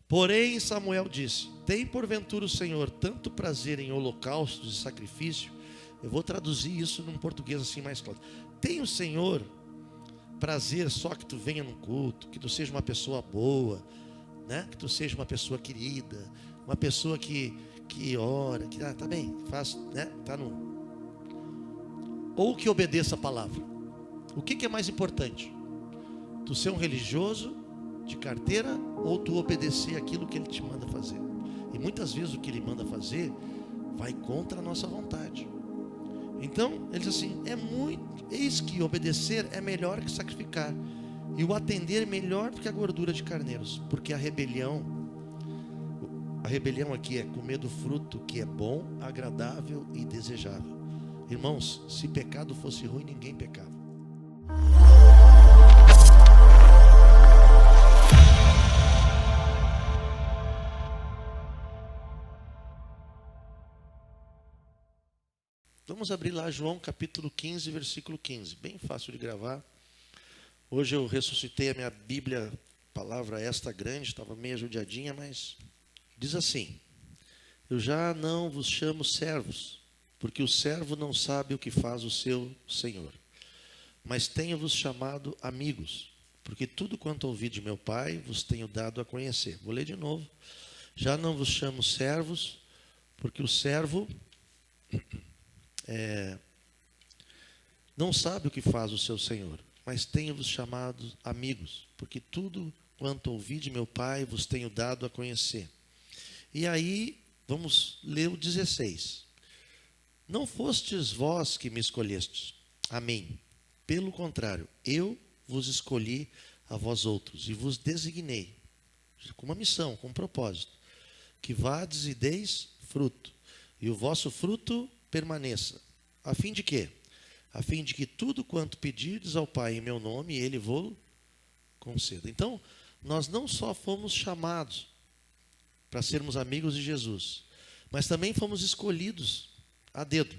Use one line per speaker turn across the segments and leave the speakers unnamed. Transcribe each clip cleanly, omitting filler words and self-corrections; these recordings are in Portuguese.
Porém, Samuel disse: tem porventura o Senhor tanto prazer em holocaustos e sacrifício? Eu vou traduzir isso num português assim mais claro. Tem o Senhor prazer só que tu venha num culto, que tu seja uma pessoa boa, né? Que tu seja uma pessoa querida, uma pessoa que ora, que tá bem, faz, né? Tá no... Ou que obedeça a palavra. O que é mais importante? Tu ser um religioso de carteira ou tu obedecer aquilo que ele te manda fazer? E muitas vezes o que ele manda fazer vai contra a nossa vontade. Então, ele diz assim: eis que obedecer é melhor que sacrificar, e o atender é melhor do que a gordura de carneiros, porque a rebelião aqui é comer do fruto que é bom, agradável e desejável. Irmãos, se pecado fosse ruim, ninguém pecava. Vamos abrir lá João capítulo 15, versículo 15. Bem fácil de gravar. Hoje eu ressuscitei a minha Bíblia, palavra esta grande, estava meio judiadinha, mas diz assim: eu já não vos chamo servos, porque o servo não sabe o que faz o seu senhor. Mas tenho-vos chamado amigos, porque tudo quanto ouvi de meu Pai vos tenho dado a conhecer. Vou ler de novo. Já não vos chamo servos, porque o servo não sabe o que faz o seu senhor. Mas tenho-vos chamado amigos, porque tudo quanto ouvi de meu Pai vos tenho dado a conhecer. E aí, vamos ler o 16. Não fostes vós que me escolhestes a mim. Pelo contrário, eu vos escolhi a vós outros e vos designei com uma missão, com um propósito, que vades e deis fruto, e o vosso fruto permaneça. A fim de quê? A fim de que tudo quanto pedirdes ao Pai em meu nome, Ele vos conceda. Então, nós não só fomos chamados para sermos amigos de Jesus, mas também fomos escolhidos a dedo,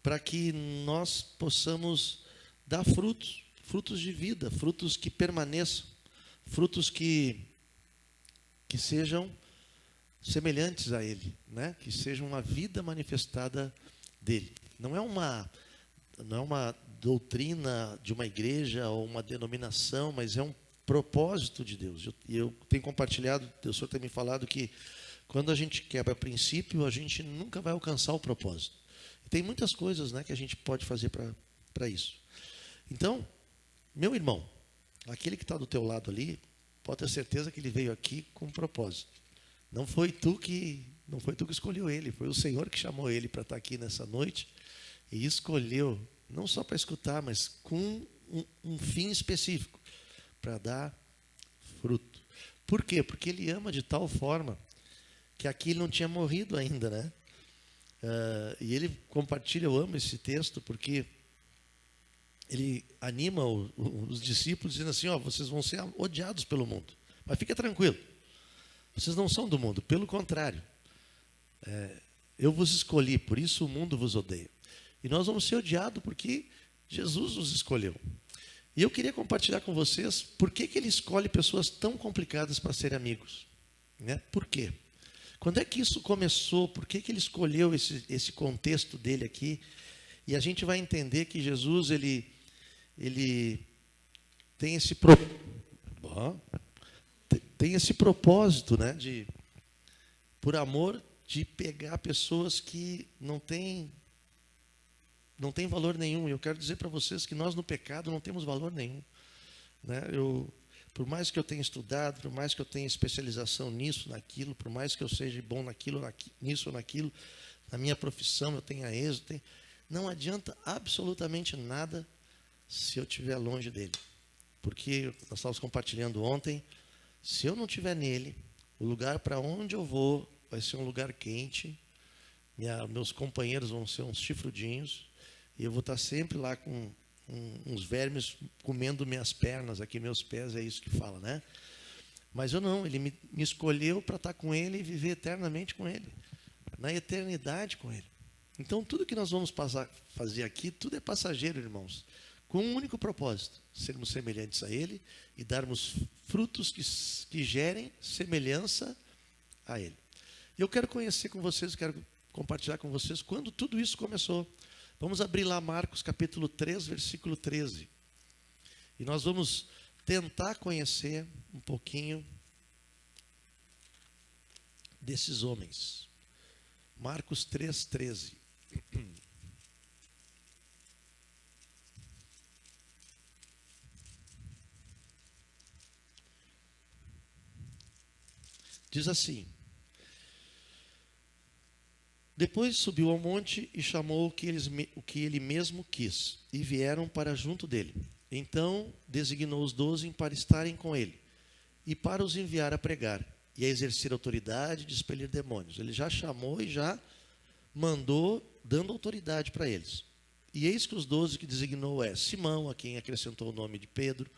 para que nós possamos dar frutos, frutos de vida, frutos que permaneçam, frutos que sejam semelhantes a Ele, né? Que sejam uma vida manifestada dele. Não é uma doutrina de uma igreja ou uma denominação, mas é um propósito de Deus. E eu tenho compartilhado, o Senhor tem me falado que quando a gente quebra princípio, a gente nunca vai alcançar o propósito. E tem muitas coisas, né, que a gente pode fazer para isso. Então, meu irmão, aquele que está do teu lado ali, pode ter certeza que ele veio aqui com um propósito. Não foi tu que escolheu ele, foi o Senhor que chamou ele para estar aqui nessa noite e escolheu, não só para escutar, mas com um fim específico, para dar fruto. Por quê? Porque ele ama de tal forma que aqui ele não tinha morrido ainda, né? E ele compartilha, eu amo esse texto, porque ele anima os discípulos dizendo assim: vocês vão ser odiados pelo mundo, mas fica tranquilo, vocês não são do mundo, pelo contrário, eu vos escolhi, por isso o mundo vos odeia. E nós vamos ser odiados porque Jesus nos escolheu. E eu queria compartilhar com vocês por que ele escolhe pessoas tão complicadas para serem amigos, né? Por quê? Quando é que isso começou? Por que ele escolheu esse contexto dele aqui? E a gente vai entender que Jesus ele tem esse propósito, né, por amor, de pegar pessoas que não têm valor nenhum. E eu quero dizer para vocês que nós no pecado não temos valor nenhum, né? Por mais que eu tenha estudado, por mais que eu tenha especialização nisso, naquilo, por mais que eu seja bom nisso ou naquilo, na minha profissão eu tenha êxito, não adianta absolutamente nada se eu estiver longe dele. Porque nós estávamos compartilhando ontem, se eu não estiver nele, o lugar para onde eu vou vai ser um lugar quente, meus companheiros vão ser uns chifrudinhos, e eu vou estar sempre lá com uns vermes comendo minhas pernas, aqui meus pés, é isso que fala, né? Mas eu não, ele me escolheu para estar com ele e viver eternamente com ele, na eternidade com ele. Então tudo que nós vamos fazer aqui, tudo é passageiro, irmãos. com um único propósito: sermos semelhantes a Ele e darmos frutos que gerem semelhança a Ele. E eu quero conhecer com vocês, quero compartilhar com vocês quando tudo isso começou. Vamos abrir lá Marcos capítulo 3, versículo 13. E nós vamos tentar conhecer um pouquinho desses homens. Marcos 3, 13. Diz assim: depois subiu ao monte e chamou o que ele mesmo quis, e vieram para junto dele. Então designou os 12 para estarem com ele, e para os enviar a pregar, e a exercer autoridade de expelir demônios. Ele já chamou e já mandou, dando autoridade para eles. E eis que os 12 que designou é Simão, a quem acrescentou o nome de Pedro,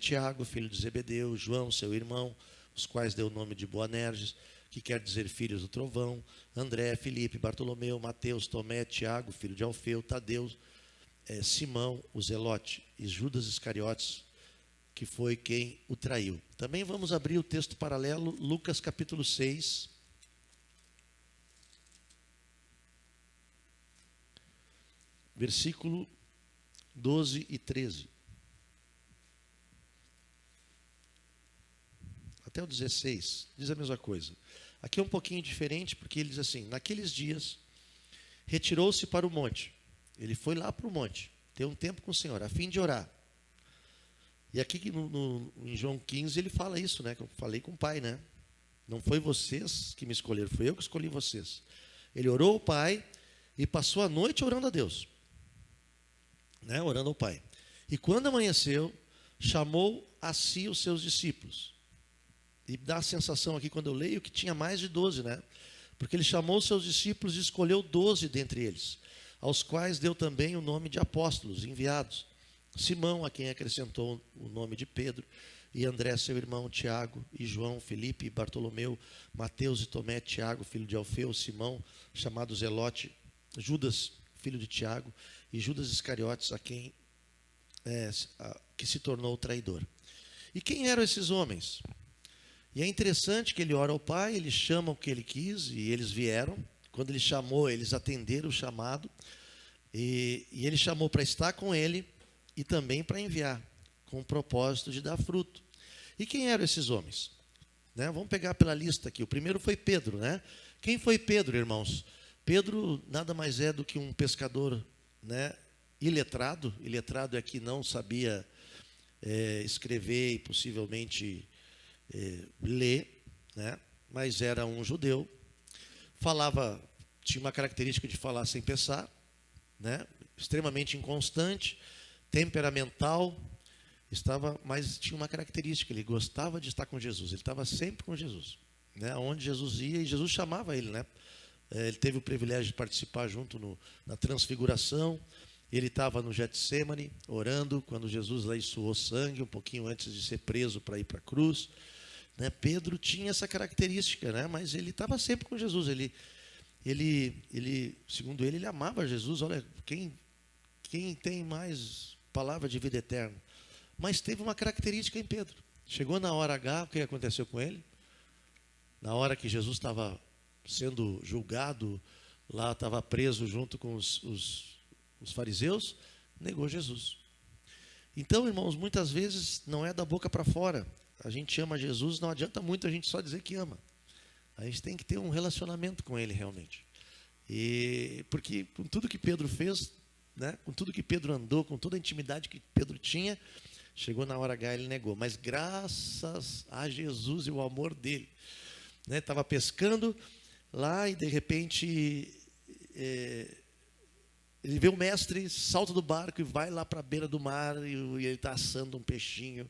Tiago, filho de Zebedeu, João, seu irmão, os quais deu o nome de Boanerges, que quer dizer filhos do trovão, André, Filipe, Bartolomeu, Mateus, Tomé, Tiago, filho de Alfeu, Tadeu, Simão, o Zelote, e Judas Iscariotes, que foi quem o traiu. Também vamos abrir o texto paralelo, Lucas capítulo 6, versículo 12 e 13. Até o 16, diz a mesma coisa. Aqui é um pouquinho diferente, porque ele diz assim: naqueles dias, retirou-se para o monte. Ele foi lá para o monte, ter um tempo com o Senhor, a fim de orar. E aqui em João 15 ele fala isso, né? Que eu falei com o Pai, né? Não foi vocês que me escolheram, foi eu que escolhi vocês. Ele orou ao Pai e passou a noite orando a Deus, né? Orando ao Pai. E quando amanheceu, chamou a si os seus discípulos. E dá a sensação aqui, quando eu leio, que tinha mais de 12, né? Porque ele chamou os seus discípulos e escolheu 12 dentre eles, aos quais deu também o nome de apóstolos, enviados. Simão, a quem acrescentou o nome de Pedro, e André, seu irmão, Tiago, e João, Filipe, Bartolomeu, Mateus e Tomé, Tiago, filho de Alfeu, Simão, chamado Zelote, Judas, filho de Tiago, e Judas Iscariotes, que se tornou o traidor. E quem eram esses homens? E é interessante que ele ora ao Pai, ele chama o que ele quis, e eles vieram. Quando ele chamou, eles atenderam o chamado, e ele chamou para estar com ele, e também para enviar, com o propósito de dar fruto. E quem eram esses homens? Né? Vamos pegar pela lista aqui. O primeiro foi Pedro, né? Quem foi Pedro, irmãos? Pedro nada mais é do que um pescador, né? Iletrado. Iletrado é que não sabia escrever e possivelmente ler, né? Mas era um judeu. Tinha uma característica de falar sem pensar, né? Extremamente inconstante, temperamental, mas tinha uma característica: ele gostava de estar com Jesus, ele estava sempre com Jesus, né? Onde Jesus ia, e Jesus chamava ele, né? Ele teve o privilégio de participar junto na transfiguração. Ele estava no Getsêmani, orando, quando Jesus lá suou sangue, um pouquinho antes de ser preso para ir para a cruz, né? Pedro tinha essa característica, né? Mas ele estava sempre com Jesus. Segundo ele amava Jesus. Olha, quem tem mais palavra de vida eterna? Mas teve uma característica em Pedro. Chegou na hora H, o que aconteceu com ele? Na hora que Jesus estava sendo julgado, lá estava preso junto com os fariseus, negou Jesus. Então, irmãos, muitas vezes não é da boca para fora. A gente ama Jesus, não adianta muito a gente só dizer que ama. A gente tem que ter um relacionamento com Ele realmente. Porque com tudo que Pedro fez, né, com tudo que Pedro andou, com toda a intimidade que Pedro tinha, chegou na hora H, ele negou. Mas graças a Jesus e o amor dele, né, estava pescando lá e de repente ele vê o mestre, salta do barco e vai lá para a beira do mar, e ele está assando um peixinho,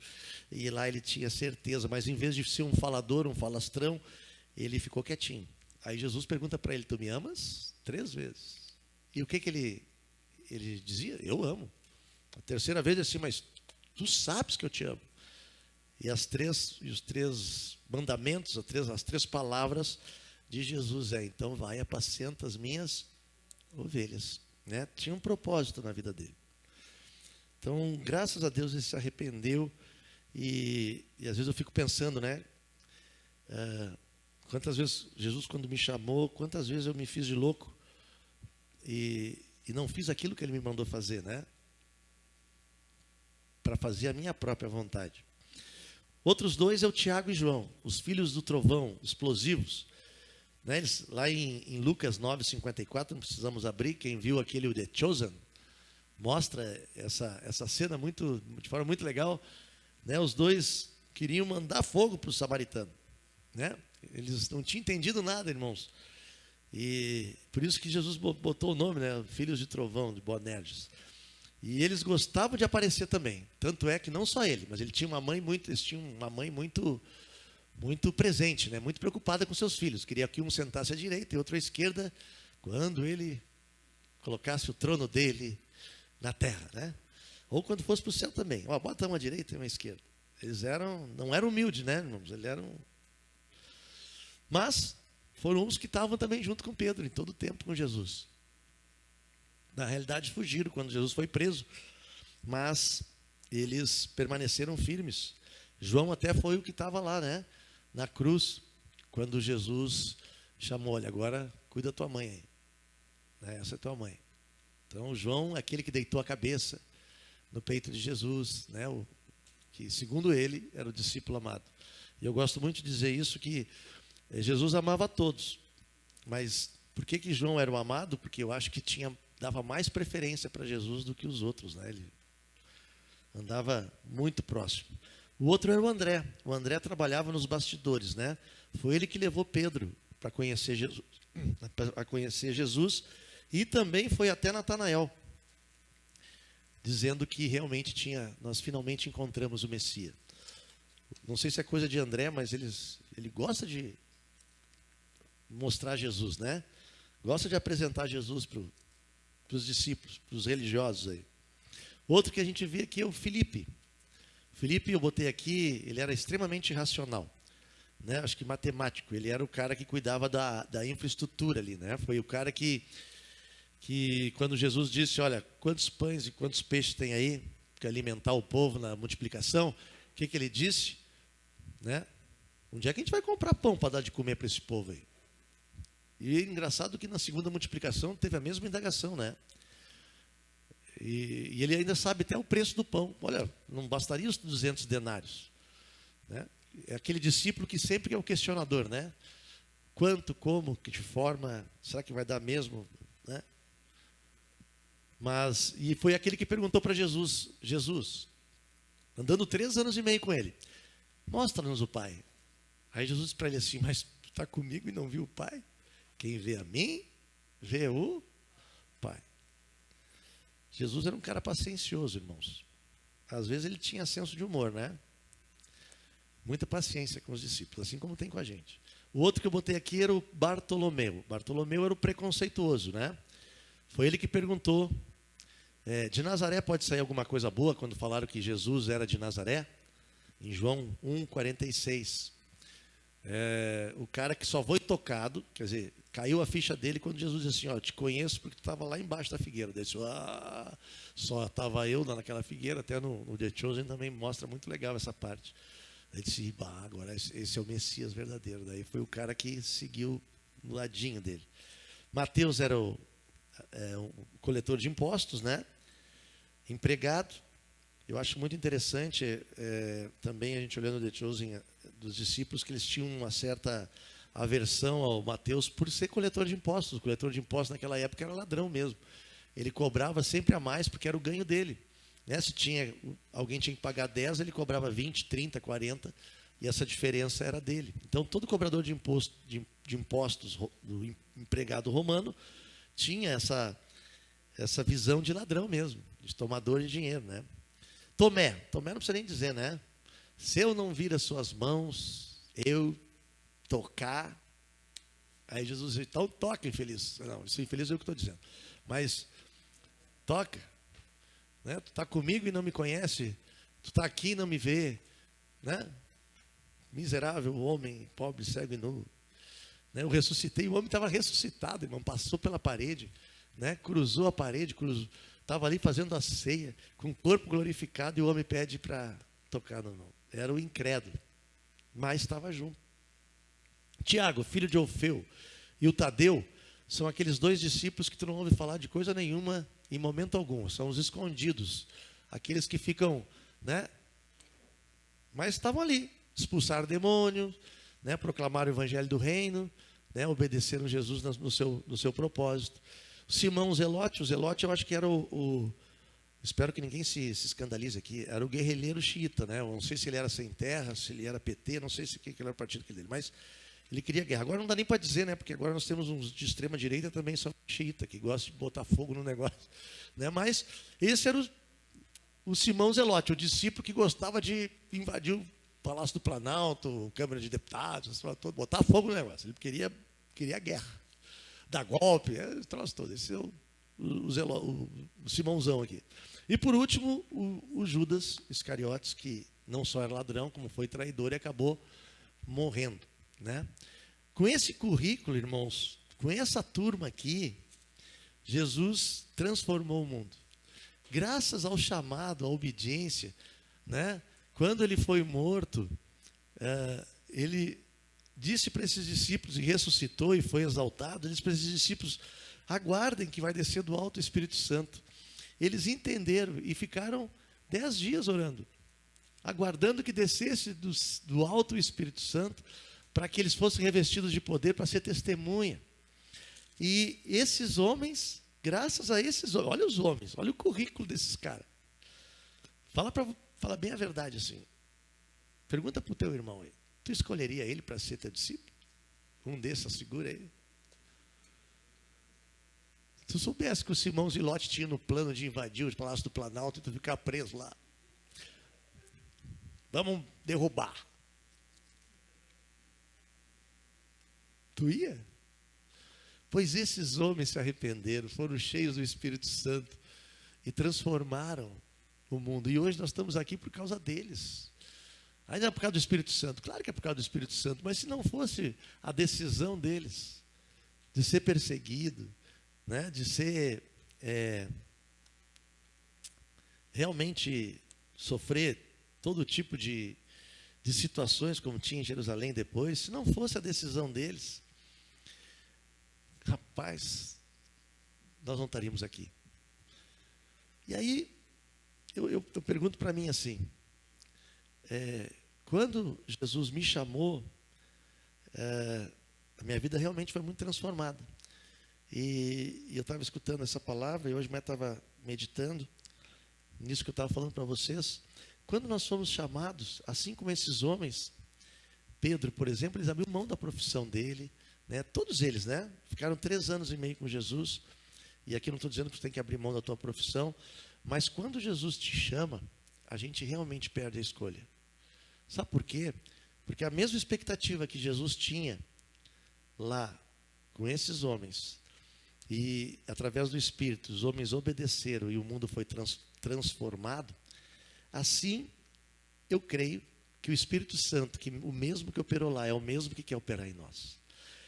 e lá ele tinha certeza, mas em vez de ser um falador, um falastrão, ele ficou quietinho. Aí Jesus pergunta para ele: tu me amas? 3 vezes. E o que ele dizia? Eu amo. A terceira vez assim: mas tu sabes que eu te amo. E os 3 mandamentos, as 3 palavras de Jesus então vai, apacenta as minhas ovelhas, né? Tinha um propósito na vida dele. Então, graças a Deus, ele se arrependeu. E às vezes eu fico pensando, né? Quantas vezes Jesus, quando me chamou, quantas vezes eu me fiz de louco e não fiz aquilo que ele me mandou fazer, né? Para fazer a minha própria vontade. Outros dois é o Tiago e João, os filhos do trovão, explosivos. Né? Eles, lá em Lucas 9:54, não precisamos abrir, quem viu aquele The Chosen, mostra essa cena de forma muito legal. Né? Os dois queriam mandar fogo para o samaritano. Né? Eles não tinham entendido nada, irmãos. E por isso que Jesus botou o nome, né? Filhos de trovão, de Boanerges. E eles gostavam de aparecer também. Tanto é que não só ele, mas eles tinham uma mãe muito presente, né? Muito preocupada com seus filhos. Queria que um sentasse à direita e outro à esquerda, quando ele colocasse o trono dele na terra, né? Ou quando fosse para o céu também. Ó, bota uma à direita e uma à esquerda. Eles não eram humildes, né, irmãos? Eles eram... Mas foram os que estavam também junto com Pedro, em todo o tempo com Jesus. Na realidade, fugiram quando Jesus foi preso. Mas eles permaneceram firmes. João até foi o que estava lá, né? Na cruz, quando Jesus chamou, olha, agora cuida da tua mãe aí. Né? Essa é tua mãe. Então, João é aquele que deitou a cabeça no peito de Jesus, né? Que, segundo ele, era o discípulo amado. E eu gosto muito de dizer isso, que Jesus amava a todos. Mas por que João era o amado? Porque eu acho que dava mais preferência para Jesus do que os outros, né? Ele andava muito próximo. O outro era o André. O André trabalhava nos bastidores, né? Foi ele que levou Pedro para conhecer Jesus, e também foi até Natanael, dizendo que realmente nós finalmente encontramos o Messias. Não sei se é coisa de André, mas ele gosta de mostrar Jesus, né? Gosta de apresentar Jesus para os discípulos, para os religiosos aí. Outro que a gente vê aqui é o Filipe. Filipe, eu botei aqui, ele era extremamente racional, né? Acho que matemático. Ele era o cara que cuidava da infraestrutura ali, né? Foi o cara que quando Jesus disse, olha, quantos pães e quantos peixes tem aí para alimentar o povo na multiplicação, o que ele disse? Né? Onde é que a gente vai comprar pão para dar de comer para esse povo aí? E é engraçado que na segunda multiplicação teve a mesma indagação, né? E ele ainda sabe até o preço do pão. Olha, não bastaria os 200 denários. Né? É aquele discípulo que sempre é o questionador, né? Quanto, como, que de forma, será que vai dar mesmo? Né? E foi aquele que perguntou para Jesus, andando 3 anos e meio com ele, mostra-nos o Pai. Aí Jesus disse para ele assim, mas tu está comigo e não viu o Pai? Quem vê a mim, vê o Pai. Jesus era um cara paciencioso, irmãos. Às vezes ele tinha senso de humor, né? Muita paciência com os discípulos, assim como tem com a gente. O outro que eu botei aqui era o Bartolomeu. Bartolomeu era o preconceituoso, né? Foi ele que perguntou, de Nazaré pode sair alguma coisa boa, quando falaram que Jesus era de Nazaré? Em João 1:46. O cara que só foi tocado, quer dizer, caiu a ficha dele quando Jesus disse assim, ó, te conheço porque tu estava lá embaixo da figueira. Disse, só estava eu naquela figueira, até no The Chosen também mostra muito legal essa parte. Ele disse, agora esse é o Messias verdadeiro. Daí foi o cara que seguiu no ladinho dele. Mateus era o coletor de impostos, né? Empregado. Eu acho muito interessante também a gente olhando o The Chosen dos discípulos, que eles tinham uma certa aversão ao Mateus por ser coletor de impostos. O coletor de impostos naquela época era ladrão mesmo. Ele cobrava sempre a mais porque era o ganho dele. Né? Se alguém tinha que pagar 10, ele cobrava 20, 30, 40, e essa diferença era dele. Então, todo cobrador de impostos do empregado romano tinha essa visão de ladrão mesmo, de tomador de dinheiro, né? Tomé não precisa nem dizer, né? Se eu não vir as suas mãos, eu tocar, aí Jesus diz, então toca, infeliz. Não, isso infeliz é o que estou dizendo. Mas toca. Né? Tu está comigo e não me conhece, tu está aqui e não me vê, né? Miserável homem, pobre, cego e nu. Né? Eu ressuscitei, o homem estava ressuscitado, irmão, passou pela parede, né? Cruzou a parede, Estava ali fazendo a ceia, com o corpo glorificado, e o homem pede para tocar no mão. Era o incrédulo, mas estava junto. Tiago, filho de Alfeu, e o Tadeu são aqueles dois discípulos que tu não ouve falar de coisa nenhuma em momento algum. São os escondidos, aqueles que ficam, né? Mas estavam ali, expulsaram demônios, né? Proclamaram o evangelho do reino, né? Obedeceram Jesus no seu propósito. Simão Zelote, o Zelote eu acho que era espero que ninguém se escandalize aqui, era o guerrilheiro xiita, né? Eu não sei se ele era sem terra, se ele era PT, não sei se que era o partido dele, mas ele queria guerra. Agora não dá nem para dizer, né? Porque agora nós temos uns de extrema direita também, são xiita, que gostam de botar fogo no negócio, né? Mas esse era o Simão Zelote, o discípulo que gostava de invadir o Palácio do Planalto, Câmara de Deputados, botar fogo no negócio. Ele queria guerra, dar golpe, esse troço todo. Esse é o Simãozão aqui. E por último, o Judas Iscariotes, que não só era ladrão, como foi traidor e acabou morrendo, né? Com esse currículo, irmãos, com essa turma aqui, Jesus transformou o mundo. Graças ao chamado, à obediência, né? Quando ele foi morto, ele disse para esses discípulos, e ressuscitou e foi exaltado, ele disse para esses discípulos: aguardem que vai descer do alto o Espírito Santo. Eles entenderam e ficaram 10 dias orando, aguardando que descesse do alto o Espírito Santo, para que eles fossem revestidos de poder para ser testemunha. E esses homens, graças a esses homens, olha os homens, olha o currículo desses caras. Fala bem a verdade assim. Pergunta para o teu irmão aí. Tu escolheria ele para ser teu discípulo? Um desses, segura aí. Se tu soubesse que o Simão Zelote tinha no plano de invadir o Palácio do Planalto e tu ficar preso lá. Vamos derrubar. Tu ia? Pois esses homens se arrependeram, foram cheios do Espírito Santo e transformaram o mundo. E hoje nós estamos aqui por causa deles. Ainda é por causa do Espírito Santo. Claro que é por causa do Espírito Santo, mas se não fosse a decisão deles de ser perseguido, né, de ser realmente sofrer todo tipo de situações como tinha em Jerusalém depois, se não fosse a decisão deles, rapaz, nós não estaríamos aqui. E aí, eu pergunto para mim assim, quando Jesus me chamou, a minha vida realmente foi muito transformada. E eu estava escutando essa palavra, e hoje eu estava meditando nisso que eu estava falando para vocês. Quando nós fomos chamados, assim como esses homens, Pedro, por exemplo, eles abriram mão da profissão dele, né? Todos eles, né? Ficaram 3 anos e meio com Jesus. E aqui não estou dizendo que você tem que abrir mão da tua profissão, mas quando Jesus te chama, a gente realmente perde a escolha. Sabe por quê? Porque a mesma expectativa que Jesus tinha lá com esses homens, e através do Espírito os homens obedeceram e o mundo foi transformado, assim eu creio que o Espírito Santo, que o mesmo que operou lá, é o mesmo que quer operar em nós.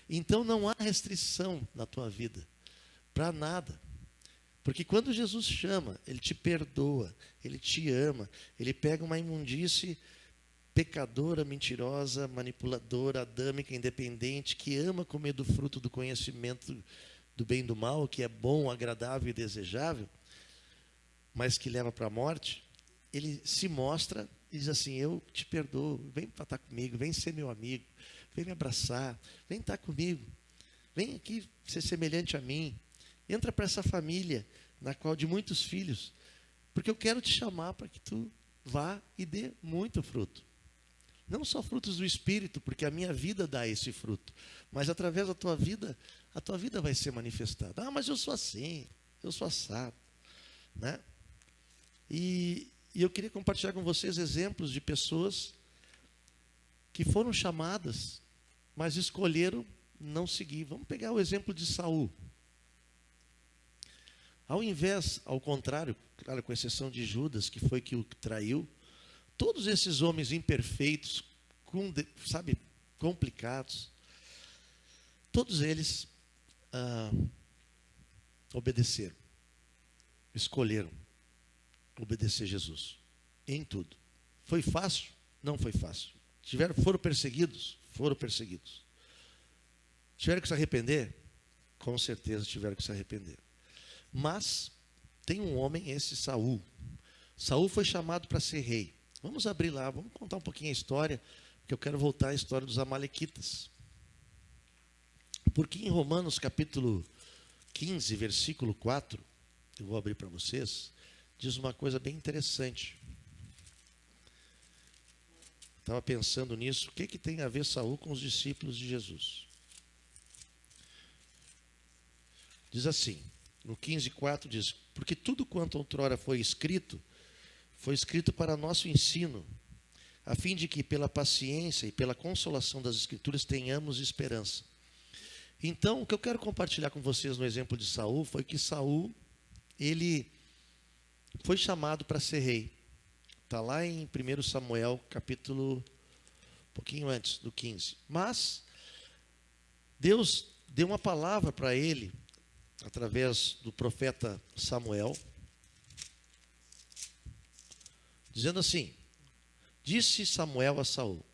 Então não há restrição na tua vida para nada. Porque quando Jesus chama, Ele te perdoa, Ele te ama, Ele pega uma imundície pecadora, mentirosa, manipuladora, adâmica, independente, que ama comer do fruto do conhecimento do bem e do mal, que é bom, agradável e desejável, mas que leva para a morte. Ele se mostra e diz assim: eu te perdoo, vem para estar comigo, vem ser meu amigo, vem me abraçar, vem estar comigo, vem aqui ser semelhante a mim, entra para essa família, na qual de muitos filhos, porque eu quero te chamar para que tu vá e dê muito fruto. Não só frutos do Espírito, porque a minha vida dá esse fruto, mas através da tua vida, a tua vida vai ser manifestada. Ah, mas eu sou assim, eu sou assado, né? E eu queria compartilhar com vocês exemplos de pessoas que foram chamadas, mas escolheram não seguir. Vamos pegar o exemplo de Saul. Ao contrário, claro, com exceção de Judas, que foi que o traiu, todos esses homens imperfeitos, complicados, todos eles obedeceram. escolheram obedecer Jesus em tudo. Foi fácil? Não foi fácil. Foram perseguidos? Foram perseguidos. Tiveram que se arrepender? Com certeza tiveram que se arrepender. Mas tem um homem, esse Saul. Saul foi chamado para ser rei. Vamos abrir lá, vamos contar um pouquinho a história, porque eu quero voltar à história dos amalequitas. Porque em Romanos capítulo 15, versículo 4, eu vou abrir para vocês, diz uma coisa bem interessante. Estava pensando nisso, o que tem a ver Saul com os discípulos de Jesus? Diz assim, no 15:4 diz, porque tudo quanto outrora foi escrito para nosso ensino, a fim de que pela paciência e pela consolação das Escrituras tenhamos esperança. Então, o que eu quero compartilhar com vocês no exemplo de Saul foi que Saul, ele foi chamado para ser rei. Está lá em 1 Samuel, capítulo, um pouquinho antes do 15. Mas, Deus deu uma palavra para ele, através do profeta Samuel, dizendo assim, disse Samuel a Saul,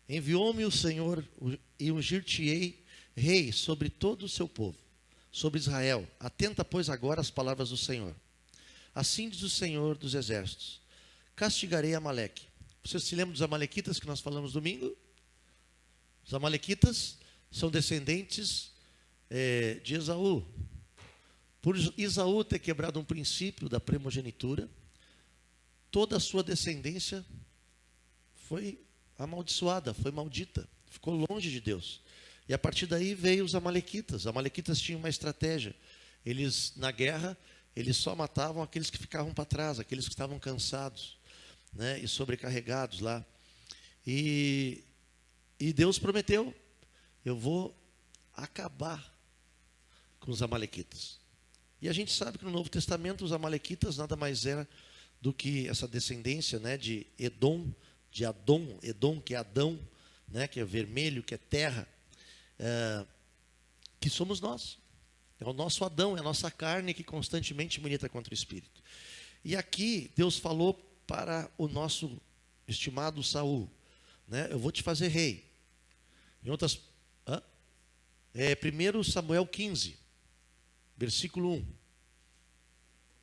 enviou-me o Senhor e ungir-te-ei rei sobre todo o seu povo, sobre Israel. Atenta, pois, agora as palavras do Senhor. Assim diz o Senhor dos exércitos, castigarei Amaleque. Vocês se lembram dos amalequitas que nós falamos domingo? Os amalequitas são descendentes de Esaú. Por Esaú ter quebrado um princípio da primogenitura, toda a sua descendência foi amaldiçoada, foi maldita, ficou longe de Deus. E a partir daí veio os amalequitas. Os amalequitas tinham uma estratégia. Eles, na guerra, eles só matavam aqueles que ficavam para trás, aqueles que estavam cansados, né, e sobrecarregados lá. E Deus prometeu, eu vou acabar com os amalequitas. E a gente sabe que no Novo Testamento os amalequitas nada mais era do que essa descendência, né, de Edom, de Adom, Edom que é Adão, né, que é vermelho, que é terra, que somos nós. É o nosso Adão, é a nossa carne que constantemente milita contra o Espírito. E aqui Deus falou para o nosso estimado Saul, né, eu vou te fazer rei. Em outras, 1 Samuel 15, versículo 1.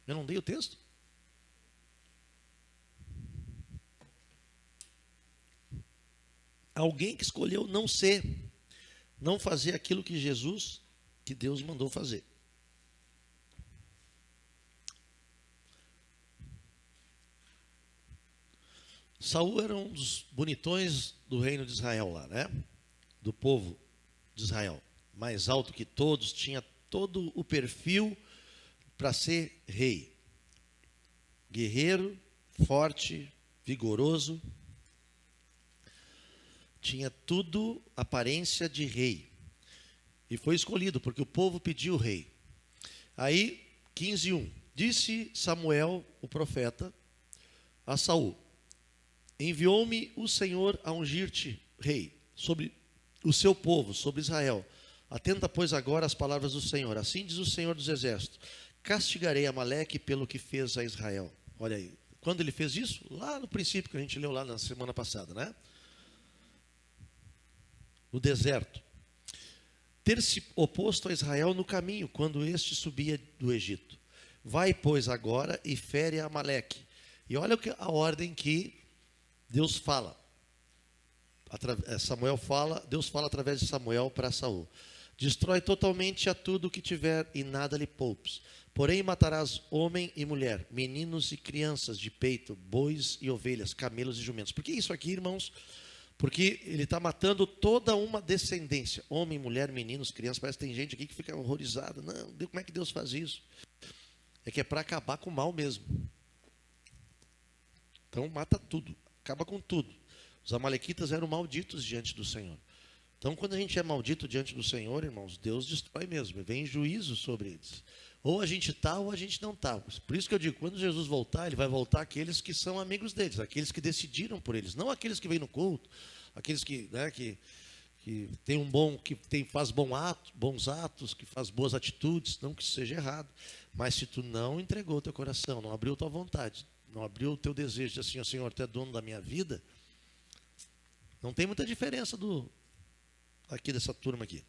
Eu não dei o texto? Alguém que escolheu não fazer aquilo que Deus mandou fazer. Saul era um dos bonitões do reino de Israel lá, né? Do povo de Israel. Mais alto que todos, tinha todo o perfil para ser rei. Guerreiro, forte, vigoroso. Tinha tudo aparência de rei. E foi escolhido, porque o povo pediu o rei. Aí, 15:1. Disse Samuel, o profeta, a Saul, enviou-me o Senhor a ungir-te rei sobre o seu povo, sobre Israel. Atenta, pois, agora as palavras do Senhor. Assim diz o Senhor dos exércitos, castigarei Amaleque pelo que fez a Israel. Olha aí, quando ele fez isso? Lá no princípio, que a gente leu lá na semana passada, né? No deserto. Ter se oposto a Israel no caminho, quando este subia do Egito. Vai, pois, agora e fere a Amaleque. E olha a ordem que Deus fala. Deus fala através de Samuel para Saul. Destrói totalmente a tudo que tiver e nada lhe poupes. Porém matarás homem e mulher, meninos e crianças de peito, bois e ovelhas, camelos e jumentos. Por que isso aqui, irmãos? Porque ele está matando toda uma descendência. Homem, mulher, meninos, crianças. Parece que tem gente aqui que fica horrorizada. Não, como é que Deus faz isso? É que é para acabar com o mal mesmo. Então mata tudo, acaba com tudo. Os amalequitas eram malditos diante do Senhor. Então quando a gente é maldito diante do Senhor, irmãos, Deus destrói mesmo. Vem juízo sobre eles. Ou a gente está ou a gente não está. Por isso que eu digo, quando Jesus voltar, ele vai voltar aqueles que são amigos deles, aqueles que decidiram por eles, não aqueles que vêm no culto, aqueles que que faz bons atos, que faz boas atitudes, não que isso seja errado. Mas se tu não entregou o teu coração, não abriu tua vontade, não abriu o teu desejo de assim, ó Senhor, tu é dono da minha vida, não tem muita diferença aqui dessa turma aqui.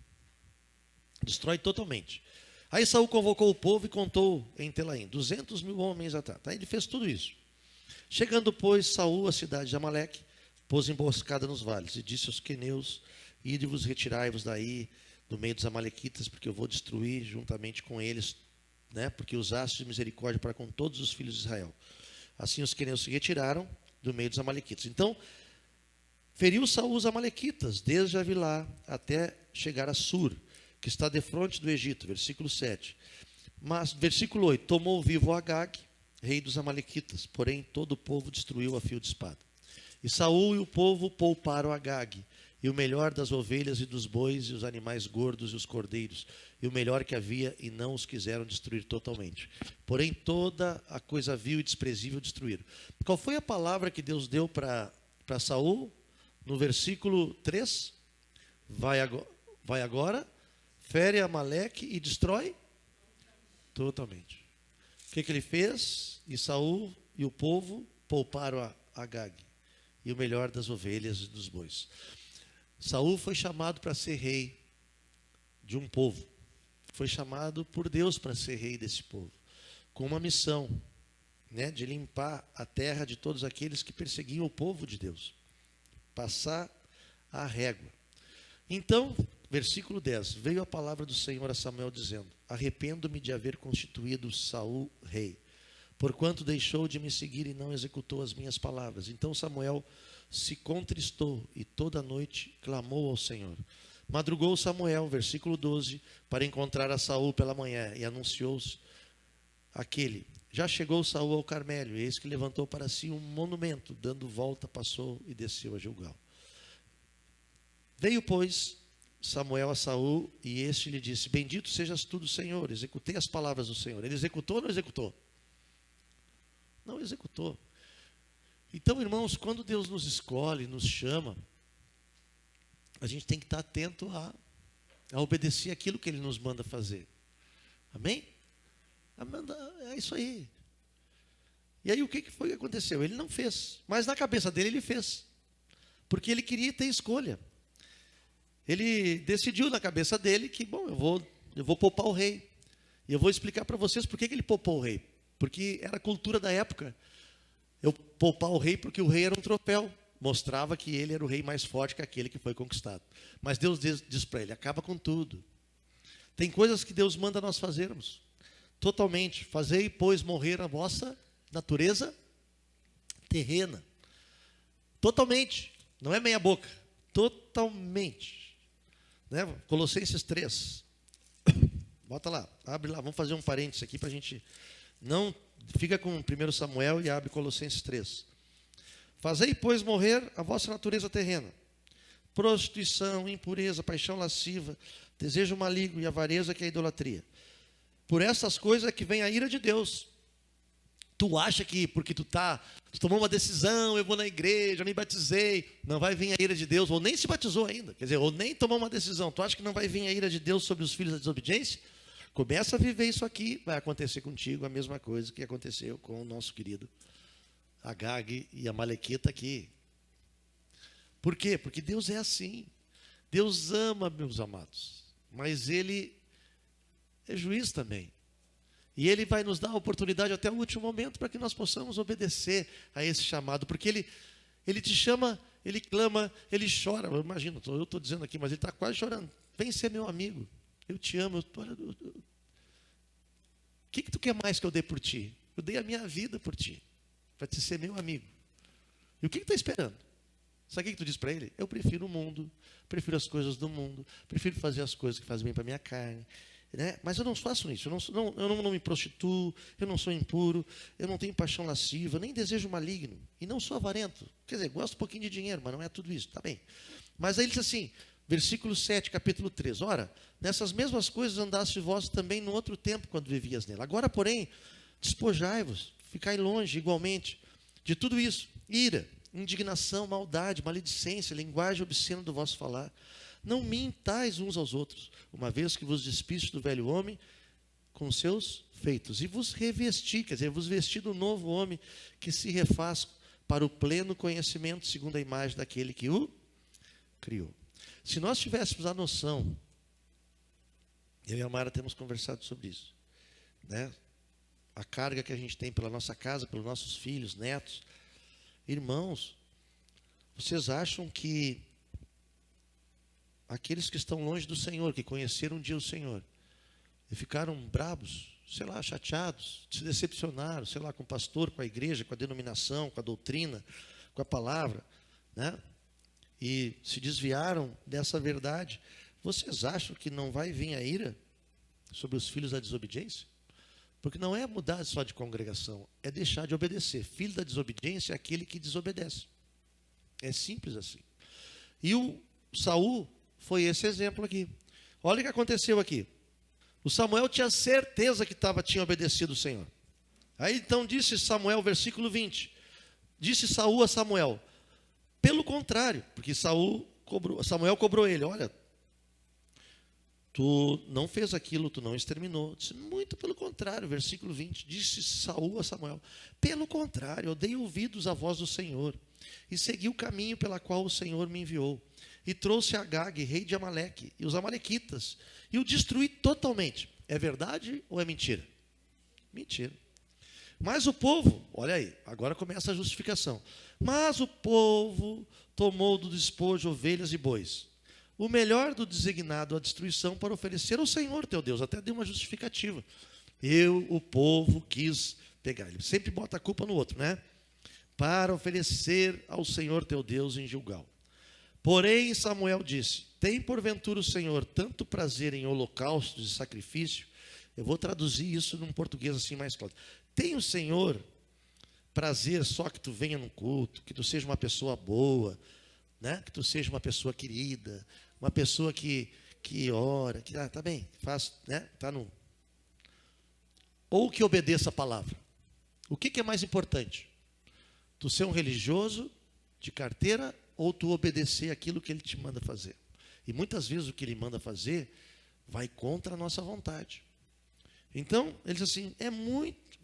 Destrói totalmente. Aí Saul convocou o povo e contou em Telaim, 200.000 homens atrás. Tá? Ele fez tudo isso. Chegando, pois, Saul à cidade de Amaleque, pôs emboscada nos vales e disse aos queneus: ide-vos, retirai-vos daí do meio dos amalequitas, porque eu vou destruir juntamente com eles, né? Porque usaste misericórdia para com todos os filhos de Israel. Assim os queneus se retiraram do meio dos amalequitas. Então, feriu Saul os amalequitas, desde Avilá até chegar a Sur, que está defronte do Egito, versículo 7. Mas, versículo 8, tomou vivo Agag, rei dos amalequitas, porém todo o povo destruiu a fio de espada. E Saul e o povo pouparam Agag, e o melhor das ovelhas e dos bois, e os animais gordos e os cordeiros, e o melhor que havia, e não os quiseram destruir totalmente. Porém toda a coisa vil e desprezível destruíram. Qual foi a palavra que Deus deu para Saul? No versículo 3, vai agora, fere Amaleque e destrói totalmente. O que ele fez? E Saul e o povo pouparam a Agag, e o melhor das ovelhas e dos bois. Saul foi chamado para ser rei de um povo. Foi chamado por Deus para ser rei desse povo, com uma missão, né, de limpar a terra de todos aqueles que perseguiam o povo de Deus. Passar a régua. Então, versículo 10, veio a palavra do Senhor a Samuel dizendo: arrependo-me de haver constituído Saul rei, porquanto deixou de me seguir e não executou as minhas palavras. Então Samuel se contristou e toda a noite clamou ao Senhor. Madrugou Samuel, versículo 12, para encontrar a Saul pela manhã, e anunciou-se aquele: já chegou Saul ao Carmelo, e eis que levantou para si um monumento, dando volta, passou e desceu a Gilgal. Veio, pois, Samuel a Saul, e este lhe disse: bendito sejas tu do Senhor, executei as palavras do Senhor. Ele executou ou não executou? Não executou. Então, irmãos, quando Deus nos escolhe, nos chama, a gente tem que estar atento a obedecer aquilo que Ele nos manda fazer. Amém? É isso aí. E aí o que foi que aconteceu? Ele não fez, mas na cabeça dele ele fez, porque ele queria ter escolha. Ele decidiu na cabeça dele que, bom, eu vou poupar o rei. E eu vou explicar para vocês por que ele poupou o rei. Porque era a cultura da época. Eu poupar o rei porque o rei era um troféu. Mostrava que ele era o rei mais forte que aquele que foi conquistado. Mas Deus diz para ele: acaba com tudo. Tem coisas que Deus manda nós fazermos. Totalmente. Fazei, pois, morrer a vossa natureza terrena. Totalmente. Não é meia boca. Totalmente. Né? Colossenses 3. Bota lá, abre lá, vamos fazer um parênteses aqui para a gente. Não, fica com 1 Samuel e abre Colossenses 3. Fazei, pois, morrer a vossa natureza terrena: prostituição, impureza, paixão lasciva, desejo maligno e avareza, que é a idolatria. Por essas coisas é que vem a ira de Deus. Tu acha que porque tu tomou uma decisão, eu vou na igreja, eu me batizei, não vai vir a ira de Deus, ou nem se batizou ainda, quer dizer, ou nem tomou uma decisão, tu acha que não vai vir a ira de Deus sobre os filhos da desobediência? Começa a viver isso aqui, vai acontecer contigo a mesma coisa que aconteceu com o nosso querido Agag e a Malequita aqui. Por quê? Porque Deus é assim. Deus ama, meus amados, mas Ele é juiz também. E Ele vai nos dar a oportunidade até o último momento para que nós possamos obedecer a esse chamado. Porque Ele te chama, Ele clama, Ele chora. Eu imagino, eu estou dizendo aqui, mas Ele está quase chorando. Vem ser meu amigo, eu te amo. O que tu quer mais que eu dê por ti? Eu dei a minha vida por ti, para te ser meu amigo. E o que tu está esperando? Sabe o que tu diz para Ele? Eu prefiro o mundo, prefiro as coisas do mundo, prefiro fazer as coisas que fazem bem para a minha carne. Né? Mas eu não faço isso, eu não me prostituo, eu não sou impuro, eu não tenho paixão lasciva, nem desejo maligno, e não sou avarento. Quer dizer, gosto um pouquinho de dinheiro, mas não é tudo isso, tá bem. Mas aí ele diz assim, versículo 7, capítulo 3, ora, nessas mesmas coisas andaste vós também no outro tempo, quando vivias nela. Agora, porém, despojai-vos, ficai longe, igualmente, de tudo isso: ira, indignação, maldade, maledicência, linguagem obscena do vosso falar. Não mintais uns aos outros, uma vez que vos despistes do velho homem com seus feitos, e vos revesti, quer dizer, vos vesti do novo homem, que se refaz para o pleno conhecimento, segundo a imagem daquele que o criou. Se nós tivéssemos a noção, eu e a Mara temos conversado sobre isso, né? A carga que a gente tem pela nossa casa, pelos nossos filhos, netos. Irmãos, vocês acham que aqueles que estão longe do Senhor, que conheceram um dia o Senhor, e ficaram brabos, sei lá, chateados, se decepcionaram, sei lá, com o pastor, com a igreja, com a denominação, com a doutrina, com a palavra, né? E se desviaram dessa verdade, vocês acham que não vai vir a ira sobre os filhos da desobediência? Porque não é mudar só de congregação, é deixar de obedecer. Filho da desobediência é aquele que desobedece. É simples assim. E o Saul foi esse exemplo aqui. Olha o que aconteceu aqui. O Samuel tinha certeza que tinha obedecido o Senhor. Aí então disse Samuel, versículo 20. Disse Saul a Samuel, pelo contrário, porque Samuel cobrou ele, olha, tu não fez aquilo, tu não exterminou. Disse, muito pelo contrário, versículo 20. Disse Saul a Samuel, pelo contrário, eu dei ouvidos à voz do Senhor, e segui o caminho pela qual o Senhor me enviou. E trouxe Agag, rei de Amaleque, e os amalequitas, e o destruí totalmente. É verdade ou é mentira? Mentira. Mas o povo, olha aí, agora começa a justificação. Mas o povo tomou do despojo ovelhas e bois, o melhor do designado à destruição, para oferecer ao Senhor teu Deus. Até deu uma justificativa. O povo, quis pegar. Ele sempre bota a culpa no outro, né? Para oferecer ao Senhor teu Deus em Gilgal. Porém, Samuel disse, tem porventura o Senhor tanto prazer em holocaustos e sacrifício? Eu vou traduzir isso num português assim mais claro. Tem o Senhor prazer só que tu venha no culto, que tu seja uma pessoa boa, né? Que tu seja uma pessoa querida, uma pessoa que ora, que tá bem, faz, né? Tá no... Ou que obedeça a palavra. O que é mais importante? Tu ser um religioso de carteira ou tu obedecer aquilo que ele te manda fazer? E muitas vezes o que ele manda fazer vai contra a nossa vontade. Então, ele diz assim,